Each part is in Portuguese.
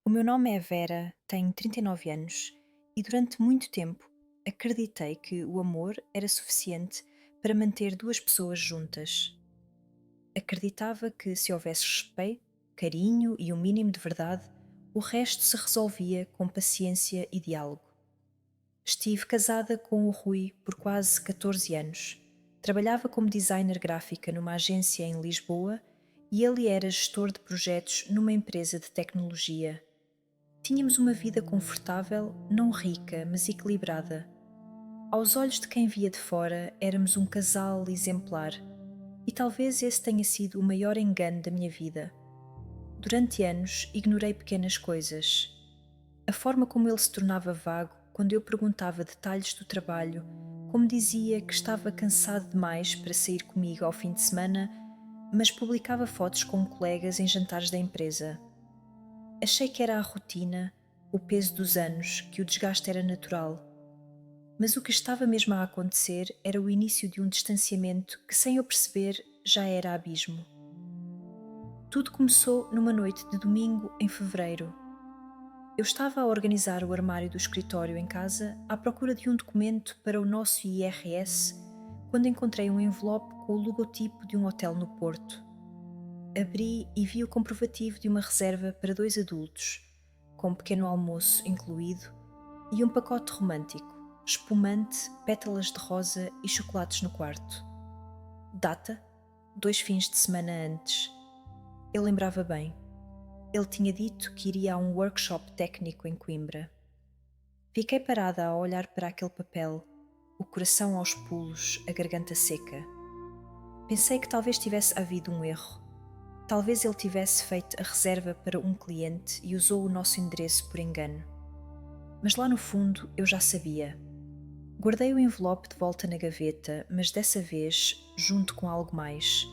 O meu nome é Vera, tenho 39 anos e durante muito tempo acreditei que o amor era suficiente para manter duas pessoas juntas. Acreditava que se houvesse respeito, carinho e um mínimo de verdade, o resto se resolvia com paciência e diálogo. Estive casada com o Rui por quase 14 anos. Trabalhava como designer gráfica numa agência em Lisboa e ele era gestor de projetos numa empresa de tecnologia. Tínhamos uma vida confortável, não rica, mas equilibrada. Aos olhos de quem via de fora, éramos um casal exemplar. E talvez esse tenha sido o maior engano da minha vida. Durante anos, ignorei pequenas coisas. A forma como ele se tornava vago quando eu perguntava detalhes do trabalho, como dizia que estava cansado demais para sair comigo ao fim de semana, mas publicava fotos com colegas em jantares da empresa. Achei que era a rotina, o peso dos anos, que o desgaste era natural. Mas o que estava mesmo a acontecer era o início de um distanciamento que, sem eu perceber, já era abismo. Tudo começou numa noite de domingo em fevereiro. Eu estava a organizar o armário do escritório em casa à procura de um documento para o nosso IRS quando encontrei um envelope com o logotipo de um hotel no Porto. Abri e vi o comprovativo de uma reserva para dois adultos, com um pequeno almoço incluído e um pacote romântico, espumante, pétalas de rosa e chocolates no quarto. Data: 2 fins de semana antes. Eu lembrava bem. Ele tinha dito que iria a um workshop técnico em Coimbra. Fiquei parada a olhar para aquele papel, o coração aos pulos, a garganta seca. Pensei que talvez tivesse havido um erro. Talvez ele tivesse feito a reserva para um cliente e usou o nosso endereço por engano. Mas lá no fundo eu já sabia. Guardei o envelope de volta na gaveta, mas dessa vez junto com algo mais.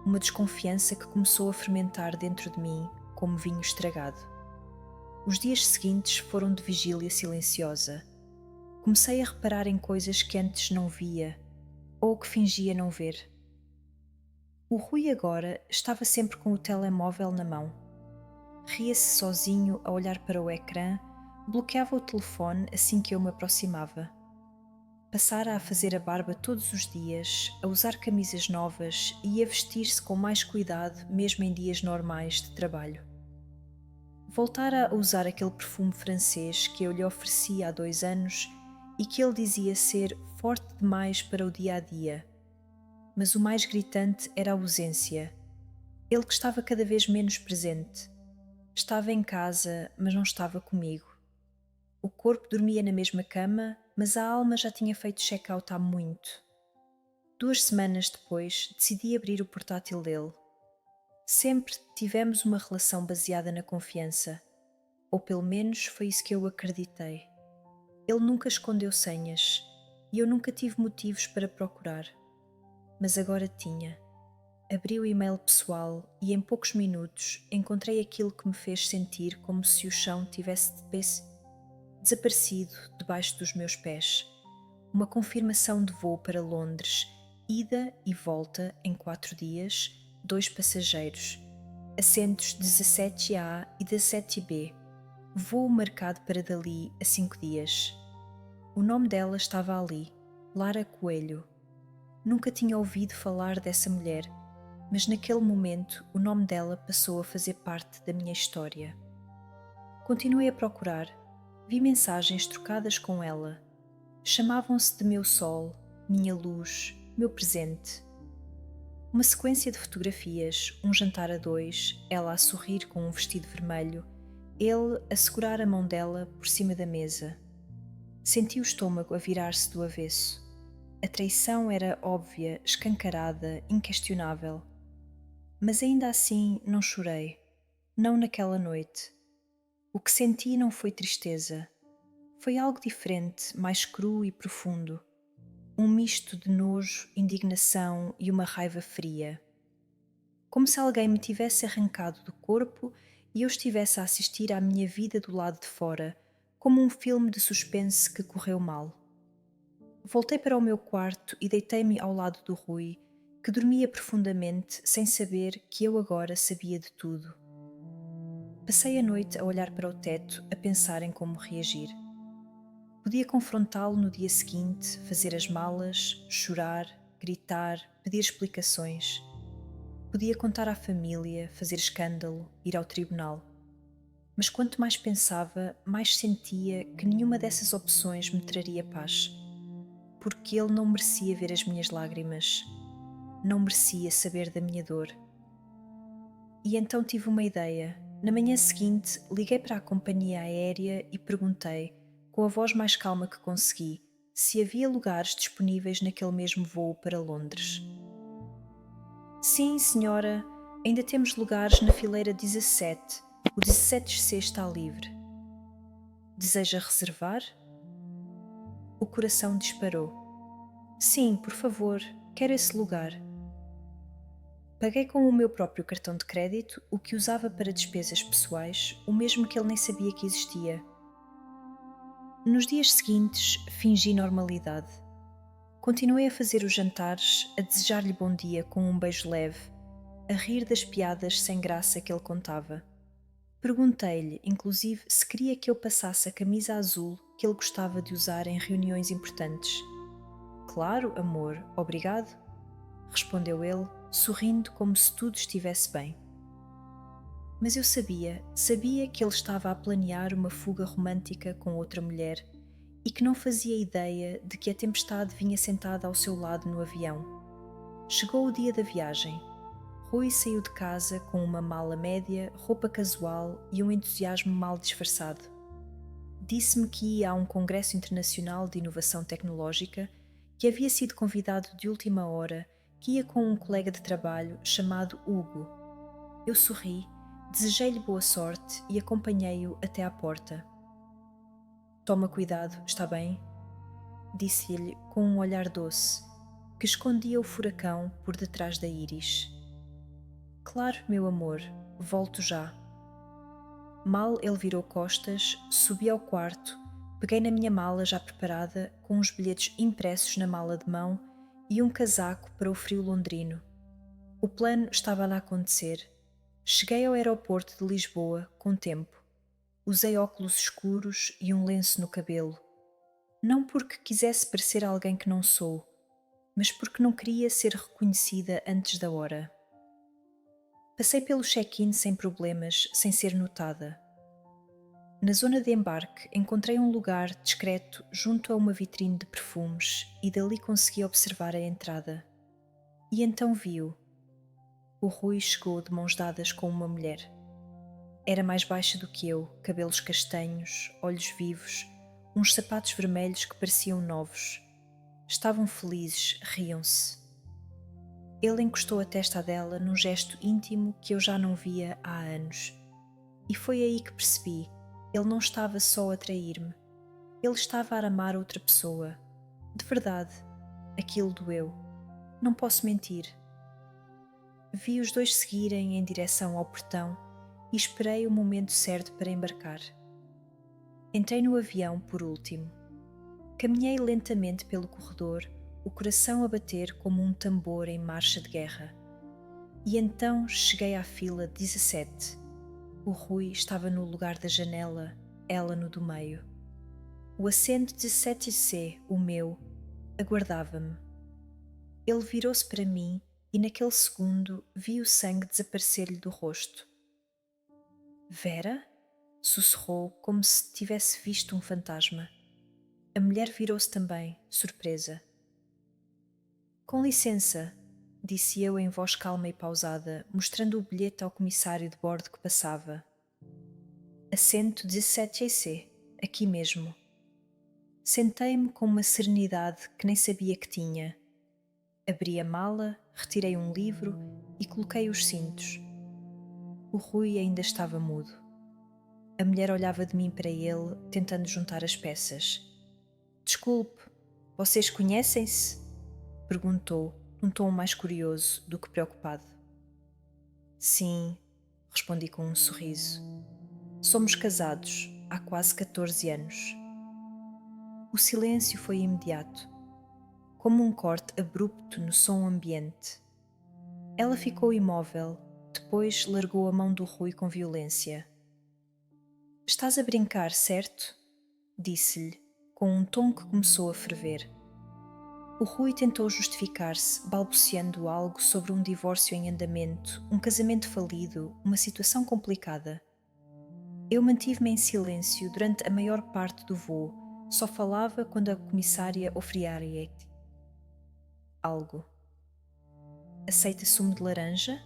Uma desconfiança que começou a fermentar dentro de mim como vinho estragado. Os dias seguintes foram de vigília silenciosa. Comecei a reparar em coisas que antes não via, ou que fingia não ver. O Rui agora estava sempre com o telemóvel na mão. Ria-se sozinho a olhar para o ecrã, bloqueava o telefone assim que eu me aproximava. Passara a fazer a barba todos os dias, a usar camisas novas e a vestir-se com mais cuidado mesmo em dias normais de trabalho. Voltara a usar aquele perfume francês que eu lhe oferecia há 2 anos e que ele dizia ser forte demais para o dia a dia. Mas o mais gritante era a ausência. Ele que estava cada vez menos presente. Estava em casa, mas não estava comigo. O corpo dormia na mesma cama, mas a alma já tinha feito check-out há muito. 2 semanas depois, decidi abrir o portátil dele. Sempre tivemos uma relação baseada na confiança, ou pelo menos foi isso que eu acreditei. Ele nunca escondeu senhas e eu nunca tive motivos para procurar. Mas agora tinha. Abri o e-mail pessoal e em poucos minutos encontrei aquilo que me fez sentir como se o chão tivesse desaparecido debaixo dos meus pés. Uma confirmação de voo para Londres, ida e volta em 4 dias, 2 passageiros, assentos 17A e 17B, voo marcado para dali a 5 dias. O nome dela estava ali, Lara Coelho. Nunca tinha ouvido falar dessa mulher, mas naquele momento o nome dela passou a fazer parte da minha história. Continuei a procurar, vi mensagens trocadas com ela. Chamavam-se de meu sol, minha luz, meu presente. Uma sequência de fotografias, um jantar a dois, ela a sorrir com um vestido vermelho, ele a segurar a mão dela por cima da mesa. Senti o estômago a virar-se do avesso. A traição era óbvia, escancarada, inquestionável. Mas ainda assim não chorei, não naquela noite. O que senti não foi tristeza. Foi algo diferente, mais cru e profundo. Um misto de nojo, indignação e uma raiva fria. Como se alguém me tivesse arrancado do corpo e eu estivesse a assistir à minha vida do lado de fora, como um filme de suspense que correu mal. Voltei para o meu quarto e deitei-me ao lado do Rui, que dormia profundamente sem saber que eu agora sabia de tudo. Passei a noite a olhar para o teto, a pensar em como reagir. Podia confrontá-lo no dia seguinte, fazer as malas, chorar, gritar, pedir explicações. Podia contar à família, fazer escândalo, ir ao tribunal. Mas quanto mais pensava, mais sentia que nenhuma dessas opções me traria paz, porque ele não merecia ver as minhas lágrimas, não merecia saber da minha dor. E então tive uma ideia. Na manhã seguinte, liguei para a companhia aérea e perguntei, com a voz mais calma que consegui, se havia lugares disponíveis naquele mesmo voo para Londres. Sim, senhora, ainda temos lugares na fileira 17. O 17C está livre. Deseja reservar? O coração disparou. Sim, por favor, quero esse lugar. Paguei com o meu próprio cartão de crédito, o que usava para despesas pessoais, o mesmo que ele nem sabia que existia. Nos dias seguintes, fingi normalidade. Continuei a fazer os jantares, a desejar-lhe bom dia com um beijo leve, a rir das piadas sem graça que ele contava. Perguntei-lhe, inclusive, se queria que eu passasse a camisa azul que ele gostava de usar em reuniões importantes. Claro, amor, obrigado, respondeu ele, sorrindo como se tudo estivesse bem. Mas eu sabia que ele estava a planear uma fuga romântica com outra mulher e que não fazia ideia de que a tempestade vinha sentada ao seu lado no avião. Chegou o dia da viagem. Rui saiu de casa com uma mala média, roupa casual e um entusiasmo mal disfarçado. Disse-me que ia a um congresso internacional de inovação tecnológica, que havia sido convidado de última hora, que ia com um colega de trabalho chamado Hugo. Eu sorri, desejei-lhe boa sorte e acompanhei-o até à porta. Toma cuidado, está bem? Disse-lhe com um olhar doce, que escondia o furacão por detrás da íris. Claro, meu amor, volto já. Mal ele virou costas, subi ao quarto, peguei na minha mala já preparada, com uns bilhetes impressos na mala de mão e um casaco para o frio londrino. O plano estava a acontecer. Cheguei ao aeroporto de Lisboa com tempo. Usei óculos escuros e um lenço no cabelo. Não porque quisesse parecer alguém que não sou, mas porque não queria ser reconhecida antes da hora. Passei pelo check-in sem problemas, sem ser notada. Na zona de embarque encontrei um lugar discreto junto a uma vitrine de perfumes e dali consegui observar a entrada. E então vi-o. O Rui chegou de mãos dadas com uma mulher. Era mais baixa do que eu, cabelos castanhos, olhos vivos, uns sapatos vermelhos que pareciam novos. Estavam felizes, riam-se. Ele encostou a testa dela num gesto íntimo que eu já não via há anos. E foi aí que percebi, ele não estava só a trair-me. Ele estava a amar outra pessoa. De verdade, aquilo doeu. Não posso mentir. Vi os dois seguirem em direção ao portão e esperei o momento certo para embarcar. Entrei no avião por último. Caminhei lentamente pelo corredor, o coração a bater como um tambor em marcha de guerra. E então cheguei à fila 17. O Rui estava no lugar da janela, ela no do meio. O assento 17C, o meu, aguardava-me. Ele virou-se para mim e naquele segundo vi o sangue desaparecer-lhe do rosto. Vera? Sussurrou como se tivesse visto um fantasma. A mulher virou-se também, surpresa. Com licença, disse eu em voz calma e pausada, mostrando o bilhete ao comissário de bordo que passava. Assento 17C, aqui mesmo. Sentei-me com uma serenidade que nem sabia que tinha. Abri a mala, retirei um livro e coloquei os cintos. O Rui ainda estava mudo. A mulher olhava de mim para ele, tentando juntar as peças. Desculpe, vocês conhecem-se? Perguntou, num tom mais curioso do que preocupado. Sim, respondi com um sorriso. Somos casados há quase 14 anos. O silêncio foi imediato, como um corte abrupto no som ambiente. Ela ficou imóvel, depois largou a mão do Rui com violência. Estás a brincar, certo? Disse-lhe, com um tom que começou a ferver. O Rui tentou justificar-se, balbuciando algo sobre um divórcio em andamento, um casamento falido, uma situação complicada. Eu mantive-me em silêncio durante a maior parte do voo, só falava quando a comissária oferia algo. Aceita sumo de laranja?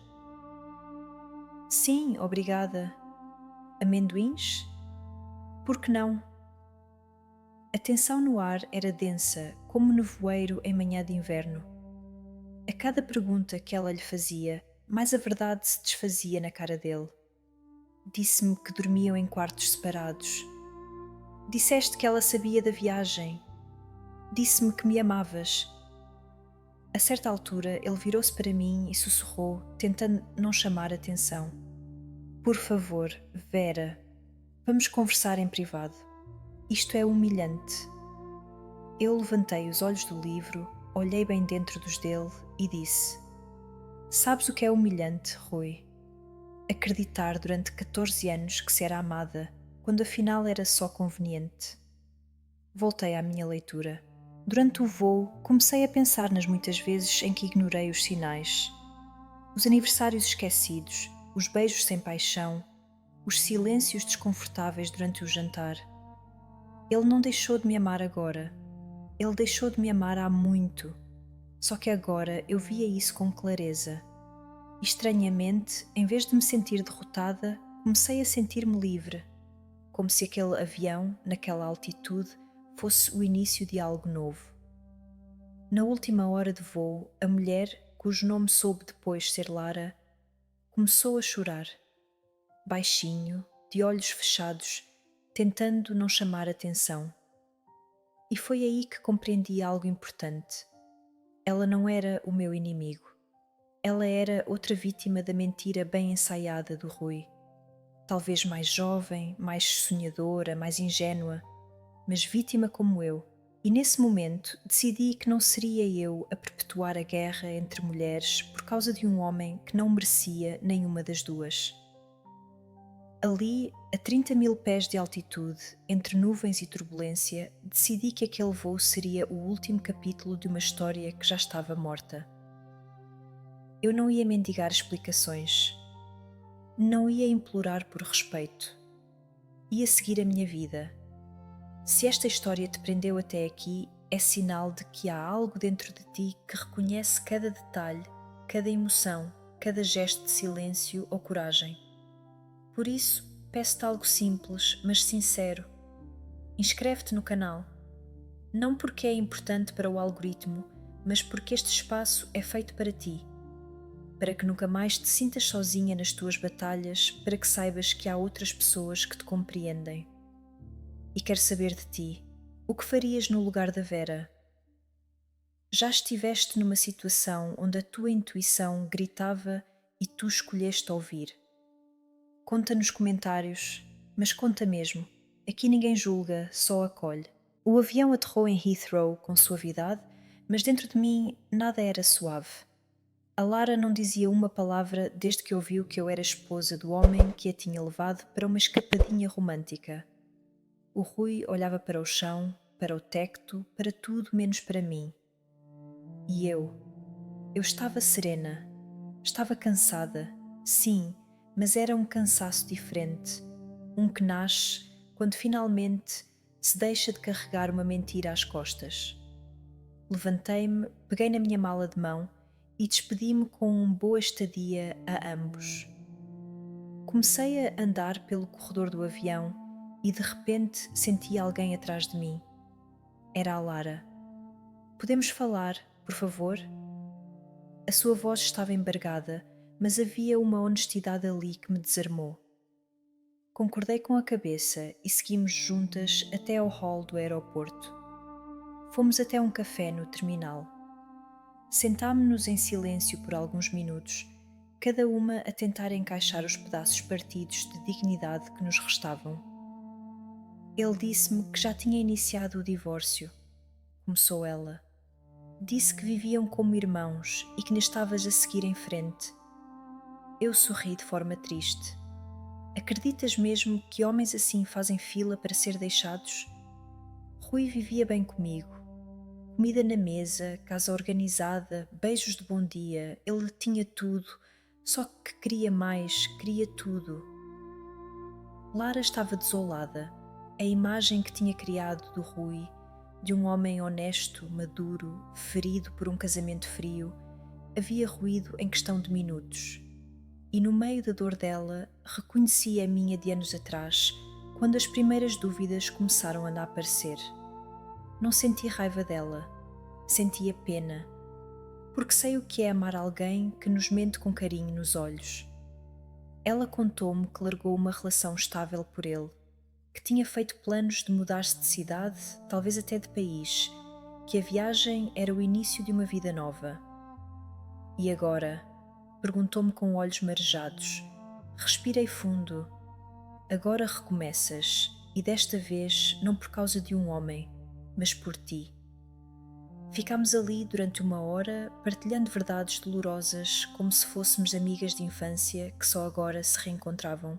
Sim, obrigada. Amendoins? Por que não? A tensão no ar era densa, como nevoeiro em manhã de inverno. A cada pergunta que ela lhe fazia, mais a verdade se desfazia na cara dele. Disse-me que dormiam em quartos separados. Disseste que ela sabia da viagem. Disse-me que me amavas. A certa altura, ele virou-se para mim e sussurrou, tentando não chamar atenção. Por favor, Vera, vamos conversar em privado. Isto é humilhante. Eu levantei os olhos do livro, olhei bem dentro dos dele e disse: Sabes o que é humilhante, Rui? Acreditar durante 14 anos que se era amada, quando afinal era só conveniente. Voltei à minha leitura. Durante o voo, comecei a pensar nas muitas vezes em que ignorei os sinais. Os aniversários esquecidos, os beijos sem paixão, os silêncios desconfortáveis durante o jantar. Ele não deixou de me amar agora. Ele deixou de me amar há muito. Só que agora eu via isso com clareza. E, estranhamente, em vez de me sentir derrotada, comecei a sentir-me livre, como se aquele avião, naquela altitude, fosse o início de algo novo. Na última hora de voo, a mulher, cujo nome soube depois ser Lara, começou a chorar, baixinho, de olhos fechados, tentando não chamar atenção. E foi aí que compreendi algo importante. Ela não era o meu inimigo. Ela era outra vítima da mentira bem ensaiada do Rui. Talvez mais jovem, mais sonhadora, mais ingênua, mas vítima como eu. E nesse momento decidi que não seria eu a perpetuar a guerra entre mulheres por causa de um homem que não merecia nenhuma das duas. Ali, a 30 mil pés de altitude, entre nuvens e turbulência, decidi que aquele voo seria o último capítulo de uma história que já estava morta. Eu não ia mendigar explicações. Não ia implorar por respeito. Ia seguir a minha vida. Se esta história te prendeu até aqui, é sinal de que há algo dentro de ti que reconhece cada detalhe, cada emoção, cada gesto de silêncio ou coragem. Por isso, peço-te algo simples, mas sincero. Inscreve-te no canal. Não porque é importante para o algoritmo, mas porque este espaço é feito para ti. Para que nunca mais te sintas sozinha nas tuas batalhas, para que saibas que há outras pessoas que te compreendem. E quero saber de ti, o que farias no lugar da Vera? Já estiveste numa situação onde a tua intuição gritava e tu escolheste ouvir? Conta nos comentários, mas conta mesmo. Aqui ninguém julga, só acolhe. O avião aterrou em Heathrow com suavidade, mas dentro de mim nada era suave. A Lara não dizia uma palavra desde que ouviu que eu era esposa do homem que a tinha levado para uma escapadinha romântica. O Rui olhava para o chão, para o tecto, para tudo menos para mim. E eu estava serena, estava cansada, sim, mas era um cansaço diferente, um que nasce quando finalmente se deixa de carregar uma mentira às costas. Levantei-me, peguei na minha mala de mão e despedi-me com uma boa estadia a ambos. Comecei a andar pelo corredor do avião e de repente senti alguém atrás de mim. Era a Lara. Podemos falar, por favor? A sua voz estava embargada, mas havia uma honestidade ali que me desarmou. Concordei com a cabeça e seguimos juntas até ao hall do aeroporto. Fomos até um café no terminal. Sentámo-nos em silêncio por alguns minutos, cada uma a tentar encaixar os pedaços partidos de dignidade que nos restavam. Ele disse-me que já tinha iniciado o divórcio. Começou ela. Disse que viviam como irmãos e que me estavas a seguir em frente. Eu sorri de forma triste. Acreditas mesmo que homens assim fazem fila para ser deixados? Rui vivia bem comigo. Comida na mesa, casa organizada, beijos de bom dia, ele tinha tudo, só que queria mais, queria tudo. Lara estava desolada. A imagem que tinha criado do Rui, de um homem honesto, maduro, ferido por um casamento frio, havia ruído em questão de minutos. E no meio da dor dela, reconhecia a minha de anos atrás, quando as primeiras dúvidas começaram a aparecer. Não senti raiva dela, sentia pena, porque sei o que é amar alguém que nos mente com carinho nos olhos. Ela contou-me que largou uma relação estável por ele, que tinha feito planos de mudar-se de cidade, talvez até de país, que a viagem era o início de uma vida nova. E agora? Perguntou-me com olhos marejados. Respirei fundo. Agora recomeças, e desta vez não por causa de um homem, mas por ti. Ficámos ali durante uma hora, partilhando verdades dolorosas, como se fôssemos amigas de infância que só agora se reencontravam.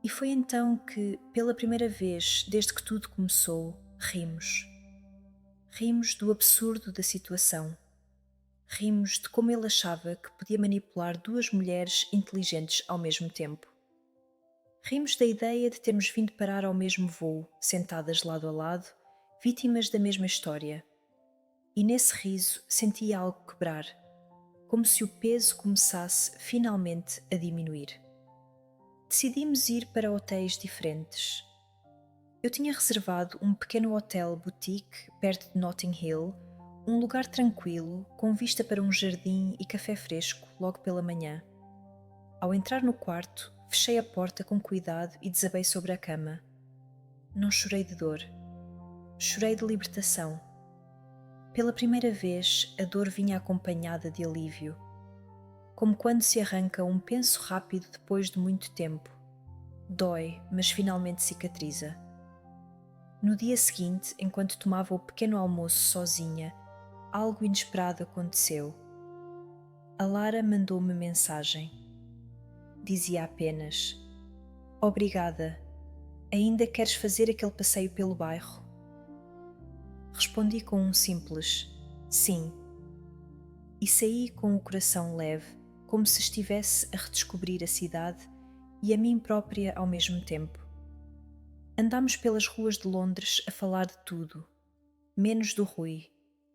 E foi então que, pela primeira vez desde que tudo começou, rimos. Rimos do absurdo da situação. Rimos de como ele achava que podia manipular duas mulheres inteligentes ao mesmo tempo. Rimos da ideia de termos vindo parar ao mesmo voo, sentadas lado a lado, vítimas da mesma história. E nesse riso sentia algo quebrar, como se o peso começasse finalmente a diminuir. Decidimos ir para hotéis diferentes. Eu tinha reservado um pequeno hotel boutique perto de Notting Hill, um lugar tranquilo, com vista para um jardim e café fresco logo pela manhã. Ao entrar no quarto, fechei a porta com cuidado e desabei sobre a cama. Não chorei de dor. Chorei de libertação. Pela primeira vez, a dor vinha acompanhada de alívio, como quando se arranca um penso rápido depois de muito tempo. Dói, mas finalmente cicatriza. No dia seguinte, enquanto tomava o pequeno almoço sozinha, algo inesperado aconteceu. A Lara mandou-me mensagem. Dizia apenas: Obrigada, ainda queres fazer aquele passeio pelo bairro? Respondi com um simples sim, e saí com o coração leve, como se estivesse a redescobrir a cidade e a mim própria ao mesmo tempo. Andámos pelas ruas de Londres a falar de tudo, menos do Rui.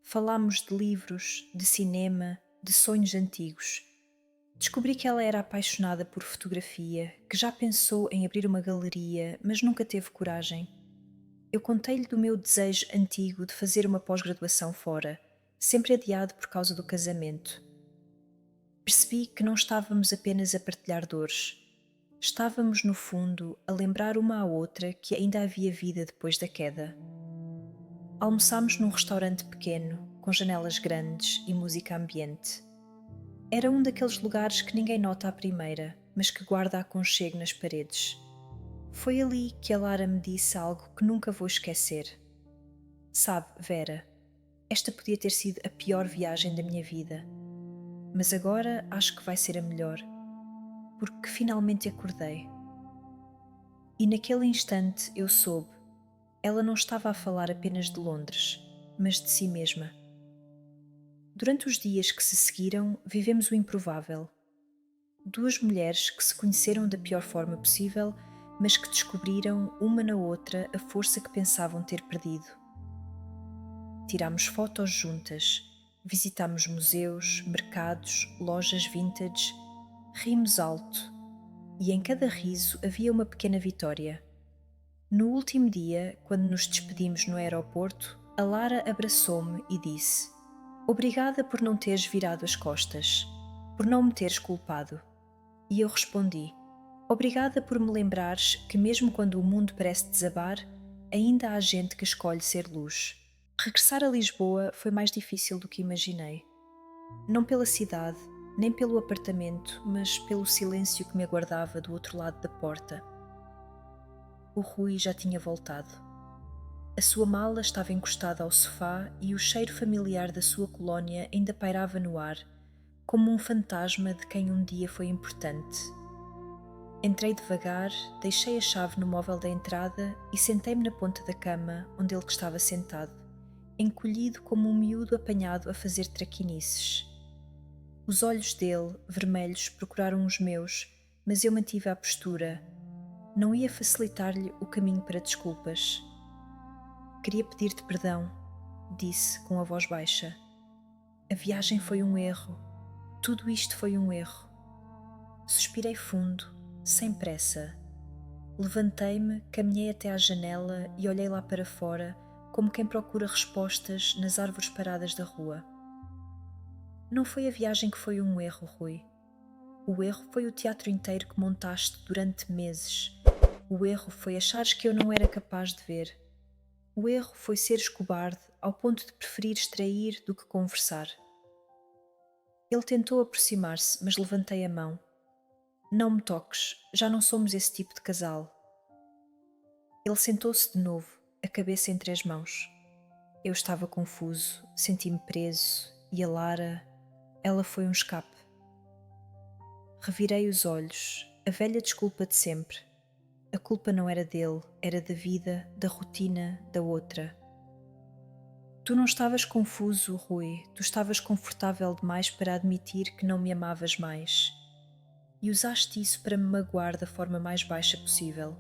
Falámos de livros, de cinema, de sonhos antigos. Descobri que ela era apaixonada por fotografia, que já pensou em abrir uma galeria, mas nunca teve coragem. Eu contei-lhe do meu desejo antigo de fazer uma pós-graduação fora, sempre adiado por causa do casamento. Percebi que não estávamos apenas a partilhar dores. Estávamos, no fundo, a lembrar uma à outra que ainda havia vida depois da queda. Almoçámos num restaurante pequeno, com janelas grandes e música ambiente. Era um daqueles lugares que ninguém nota à primeira, mas que guarda aconchego nas paredes. Foi ali que a Lara me disse algo que nunca vou esquecer. Sabe, Vera, esta podia ter sido a pior viagem da minha vida, mas agora acho que vai ser a melhor, porque finalmente acordei. E naquele instante eu soube, ela não estava a falar apenas de Londres, mas de si mesma. Durante os dias que se seguiram, vivemos o improvável. Duas mulheres que se conheceram da pior forma possível, mas que descobriram, uma na outra, a força que pensavam ter perdido. Tirámos fotos juntas, visitámos museus, mercados, lojas vintage, rimos alto, e em cada riso havia uma pequena vitória. No último dia, quando nos despedimos no aeroporto, a Lara abraçou-me e disse: Obrigada por não teres virado as costas, por não me teres culpado. E eu respondi: Obrigada por me lembrares que mesmo quando o mundo parece desabar, ainda há gente que escolhe ser luz. Regressar a Lisboa foi mais difícil do que imaginei. Não pela cidade, nem pelo apartamento, mas pelo silêncio que me aguardava do outro lado da porta. O Rui já tinha voltado. A sua mala estava encostada ao sofá e o cheiro familiar da sua colónia ainda pairava no ar, como um fantasma de quem um dia foi importante. Entrei devagar, deixei a chave no móvel da entrada e sentei-me na ponta da cama onde ele estava sentado, encolhido como um miúdo apanhado a fazer traquinices. Os olhos dele, vermelhos, procuraram os meus, mas eu mantive a postura. Não ia facilitar-lhe o caminho para desculpas. Queria pedir-te perdão, disse com a voz baixa. A viagem foi um erro. Tudo isto foi um erro. Suspirei fundo, sem pressa. Levantei-me, caminhei até à janela e olhei lá para fora, como quem procura respostas nas árvores paradas da rua. Não foi a viagem que foi um erro, Rui. O erro foi o teatro inteiro que montaste durante meses. O erro foi achares que eu não era capaz de ver. O erro foi seres cobarde ao ponto de preferires trair do que conversar. Ele tentou aproximar-se, mas levantei a mão. Não me toques, já não somos esse tipo de casal. Ele sentou-se de novo, a cabeça entre as mãos. Eu estava confuso, senti-me preso, e a Lara, ela foi um escape. Revirei os olhos, a velha desculpa de sempre. A culpa não era dele, era da vida, da rotina, da outra. Tu não estavas confuso, Rui, tu estavas confortável demais para admitir que não me amavas mais. E usaste isso para me magoar da forma mais baixa possível.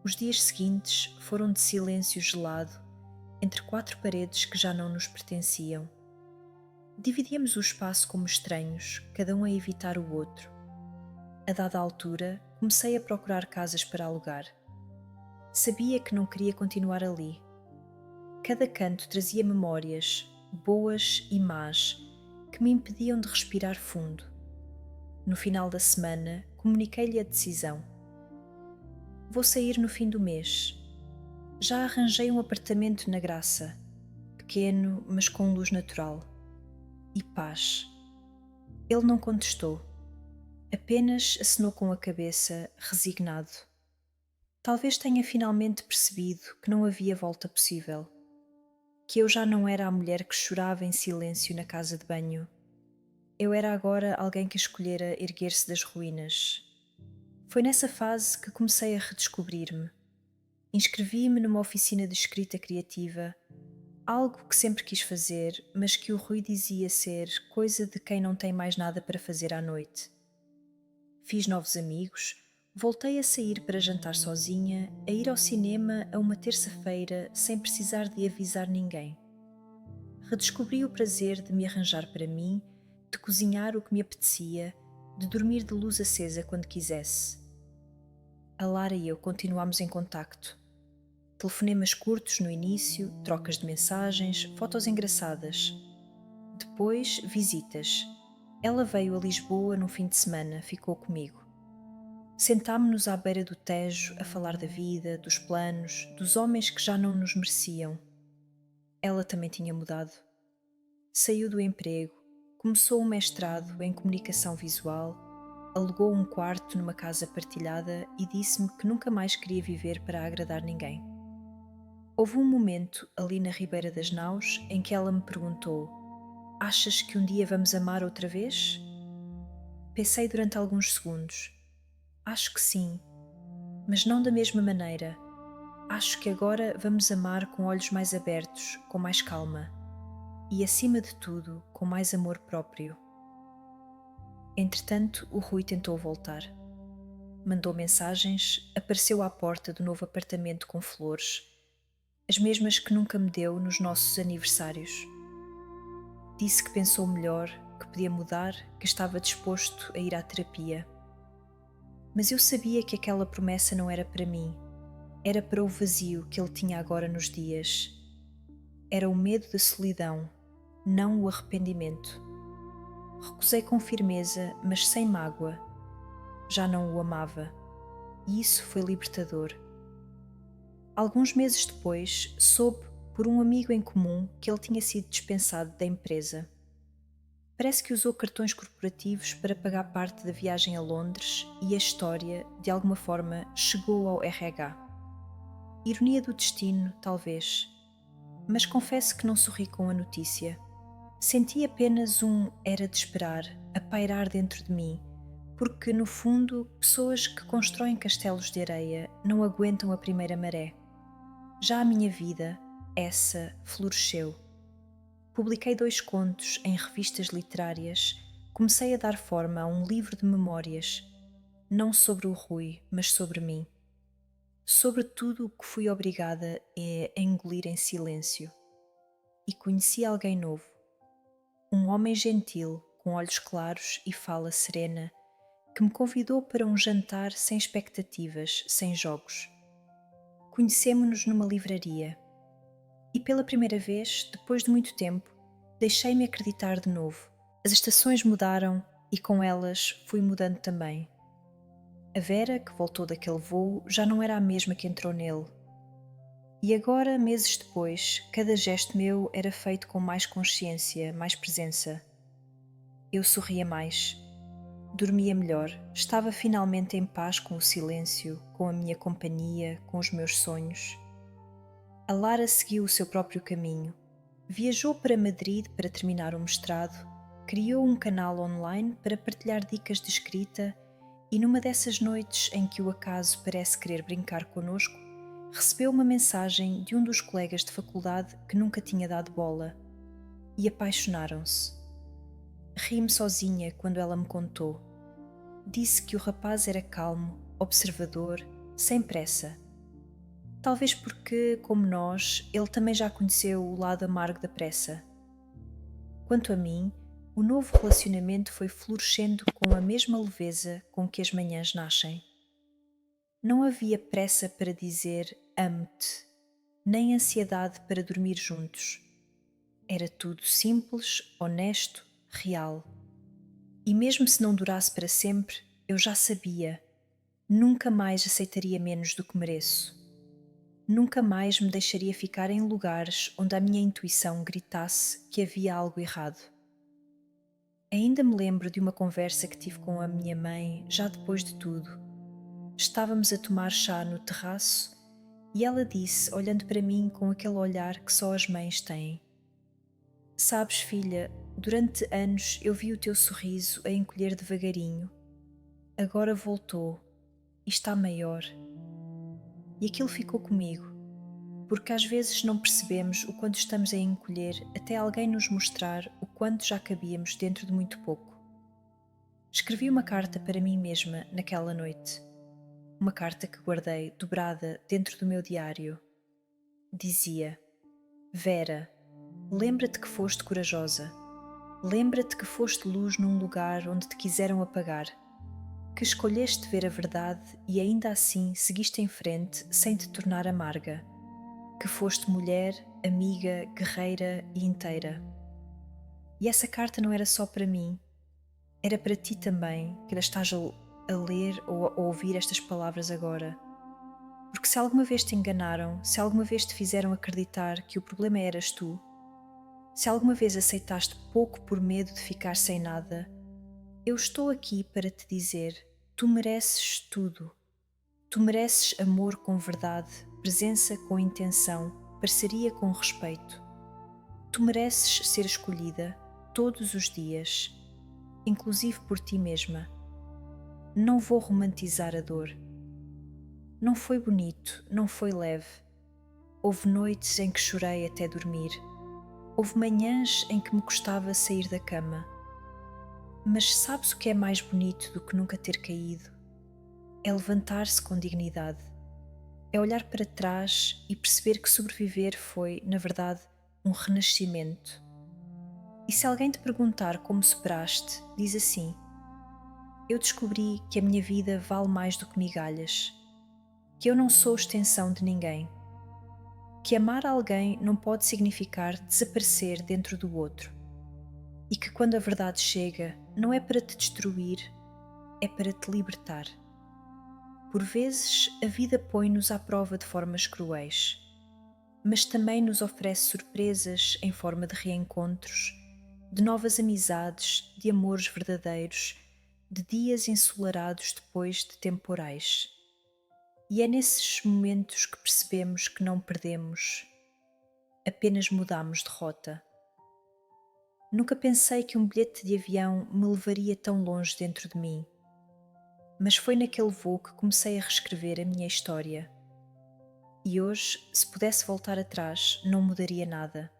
Os dias seguintes foram de silêncio gelado, entre quatro paredes que já não nos pertenciam. Dividíamos o espaço como estranhos, cada um a evitar o outro. A dada altura, comecei a procurar casas para alugar. Sabia que não queria continuar ali. Cada canto trazia memórias, boas e más, que me impediam de respirar fundo. No final da semana, comuniquei-lhe a decisão. Vou sair no fim do mês. Já arranjei um apartamento na Graça, pequeno, mas com luz natural. E paz. Ele não contestou. Apenas acenou com a cabeça, resignado. Talvez tenha finalmente percebido que não havia volta possível. Que eu já não era a mulher que chorava em silêncio na casa de banho. Eu era agora alguém que escolhera erguer-se das ruínas. Foi nessa fase que comecei a redescobrir-me. Inscrevi-me numa oficina de escrita criativa, algo que sempre quis fazer, mas que o Rui dizia ser coisa de quem não tem mais nada para fazer à noite. Fiz novos amigos, voltei a sair para jantar sozinha, a ir ao cinema a uma terça-feira sem precisar de avisar ninguém. Redescobri o prazer de me arranjar para mim, de cozinhar o que me apetecia, de dormir de luz acesa quando quisesse. A Lara e eu continuámos em contacto. Telefonemas curtos no início, trocas de mensagens, fotos engraçadas. Depois, visitas. Ela veio a Lisboa no fim de semana, ficou comigo. Sentámo-nos à beira do Tejo a falar da vida, dos planos, dos homens que já não nos mereciam. Ela também tinha mudado. Saiu do emprego, começou um mestrado em comunicação visual, alugou um quarto numa casa partilhada e disse-me que nunca mais queria viver para agradar ninguém. Houve um momento ali na Ribeira das Naus em que ela me perguntou: achas que um dia vamos amar outra vez? Pensei durante alguns segundos. Acho que sim, mas não da mesma maneira. Acho que agora vamos amar com olhos mais abertos, com mais calma. E, acima de tudo, com mais amor próprio. Entretanto, o Rui tentou voltar. Mandou mensagens, apareceu à porta do novo apartamento com flores, as mesmas que nunca me deu nos nossos aniversários. Disse que pensou melhor, que podia mudar, que estava disposto a ir à terapia. Mas eu sabia que aquela promessa não era para mim. Era para o vazio que ele tinha agora nos dias. Era o medo da solidão, não o arrependimento. Recusei com firmeza, mas sem mágoa. Já não o amava. E isso foi libertador. Alguns meses depois, soube por um amigo em comum que ele tinha sido dispensado da empresa. Parece que usou cartões corporativos para pagar parte da viagem a Londres e a história, de alguma forma, chegou ao RH. Ironia do destino, talvez. Mas confesso que não sorri com a notícia. Senti apenas um era de esperar a pairar dentro de mim, Porque, no fundo, pessoas que constroem castelos de areia não aguentam a primeira maré. Já a minha vida, essa floresceu. Publiquei 2 contos em revistas literárias, comecei a dar forma a um livro de memórias, não sobre o Rui, mas sobre mim. Sobre tudo o que fui obrigada a engolir em silêncio. E conheci alguém novo, um homem gentil, com olhos claros e fala serena, que me convidou para um jantar sem expectativas, sem jogos. Conhecemo-nos numa livraria e pela primeira vez, depois de muito tempo, deixei-me acreditar de novo. As estações mudaram e com elas fui mudando também. A Vera, que voltou daquele voo, já não era a mesma que entrou nele. E agora, meses depois, cada gesto meu era feito com mais consciência, mais presença. Eu sorria mais, dormia melhor, estava finalmente em paz com o silêncio, com a minha companhia, com os meus sonhos. A Lara seguiu o seu próprio caminho. Viajou para Madrid para terminar o mestrado, criou um canal online para partilhar dicas de escrita e numa dessas noites em que o acaso parece querer brincar connosco, recebeu uma mensagem de um dos colegas de faculdade que nunca tinha dado bola e apaixonaram-se. Ri-me sozinha quando ela me contou. Disse que o rapaz era calmo, observador, sem pressa. Talvez porque, como nós, ele também já conheceu o lado amargo da pressa. Quanto a mim, o novo relacionamento foi florescendo com a mesma leveza com que as manhãs nascem. Não havia pressa para dizer amo-te, nem ansiedade para dormir juntos. Era tudo simples, honesto, real. E mesmo se não durasse para sempre, eu já sabia. Nunca mais aceitaria menos do que mereço. Nunca mais me deixaria ficar em lugares onde a minha intuição gritasse que havia algo errado. Ainda me lembro de uma conversa que tive com a minha mãe já depois de tudo. Estávamos a tomar chá no terraço e ela disse, olhando para mim com aquele olhar que só as mães têm: Sabes, filha, durante anos eu vi o teu sorriso a encolher devagarinho. Agora voltou e está maior. E aquilo ficou comigo, porque às vezes não percebemos o quanto estamos a encolher até alguém nos mostrar o quanto já cabíamos dentro de muito pouco. Escrevi uma carta para mim mesma naquela noite. Uma carta que guardei dobrada dentro do meu diário. Dizia: Vera, lembra-te que foste corajosa. Lembra-te que foste luz num lugar onde te quiseram apagar. Que escolheste ver a verdade e ainda assim seguiste em frente sem te tornar amarga. Que foste mulher, amiga, guerreira e inteira. E essa carta não era só para mim, era para ti também, que estás a ler ou a ouvir estas palavras agora. Porque se alguma vez te enganaram, se alguma vez te fizeram acreditar que o problema eras tu, se alguma vez aceitaste pouco por medo de ficar sem nada, eu estou aqui para te dizer: tu mereces tudo. Tu mereces amor com verdade, presença com intenção, parceria com respeito. Tu mereces ser escolhida todos os dias, inclusive por ti mesma. Não vou romantizar a dor. Não foi bonito, não foi leve. Houve noites em que chorei até dormir. Houve manhãs em que me custava sair da cama. Mas sabes o que é mais bonito do que nunca ter caído? É levantar-se com dignidade. É olhar para trás e perceber que sobreviver foi, na verdade, um renascimento. E se alguém te perguntar como superaste, diz assim: eu descobri que a minha vida vale mais do que migalhas, que eu não sou extensão de ninguém, que amar alguém não pode significar desaparecer dentro do outro e que quando a verdade chega não é para te destruir, é para te libertar. Por vezes a vida põe-nos à prova de formas cruéis, mas também nos oferece surpresas em forma de reencontros, de novas amizades, de amores verdadeiros, de dias ensolarados depois de temporais. E é nesses momentos que percebemos que não perdemos, apenas mudamos de rota. Nunca pensei que um bilhete de avião me levaria tão longe dentro de mim. mas foi naquele voo que comecei a reescrever a minha história. E hoje, se pudesse voltar atrás, não mudaria nada,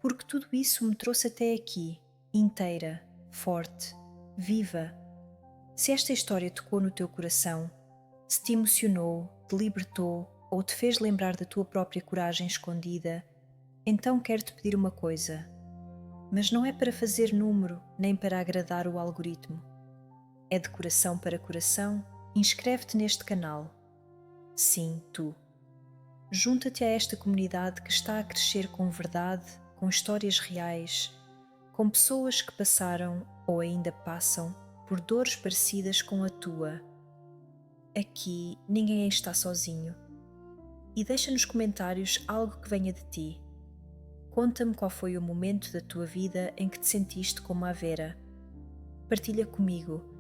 porque tudo isso me trouxe até aqui, inteira, forte, viva. Se esta história tocou no teu coração, se te emocionou, te libertou ou te fez lembrar da tua própria coragem escondida, então quero-te pedir uma coisa, mas não é para fazer número nem para agradar o algoritmo. É de coração para coração, inscreve-te neste canal. Sim, tu. Junta-te a esta comunidade que está a crescer com verdade, com histórias reais, com pessoas que passaram ou ainda passam por dores parecidas com a tua. Aqui ninguém está sozinho. E deixa nos comentários algo que venha de ti. Conta-me qual foi o momento da tua vida em que te sentiste como a Vera. Partilha comigo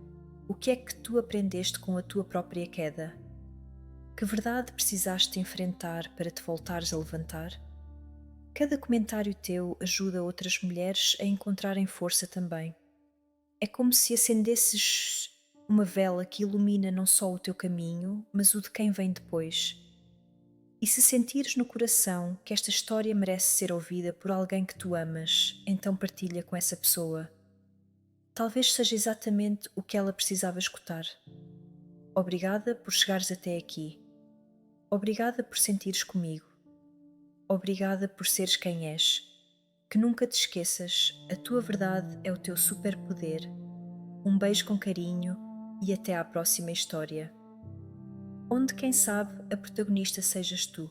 o que é que tu aprendeste com a tua própria queda. Que verdade precisaste enfrentar para te voltares a levantar? Cada comentário teu ajuda outras mulheres a encontrarem força também. É como se acendesses uma vela que ilumina não só o teu caminho, mas o de quem vem depois. E se sentires no coração que esta história merece ser ouvida por alguém que tu amas, então partilha com essa pessoa. Talvez seja exatamente o que ela precisava escutar. Obrigada por chegares até aqui. Obrigada por sentires comigo. Obrigada por seres quem és. Que nunca te esqueças, a tua verdade é o teu superpoder. Um beijo com carinho e até à próxima história, onde quem sabe a protagonista sejas tu.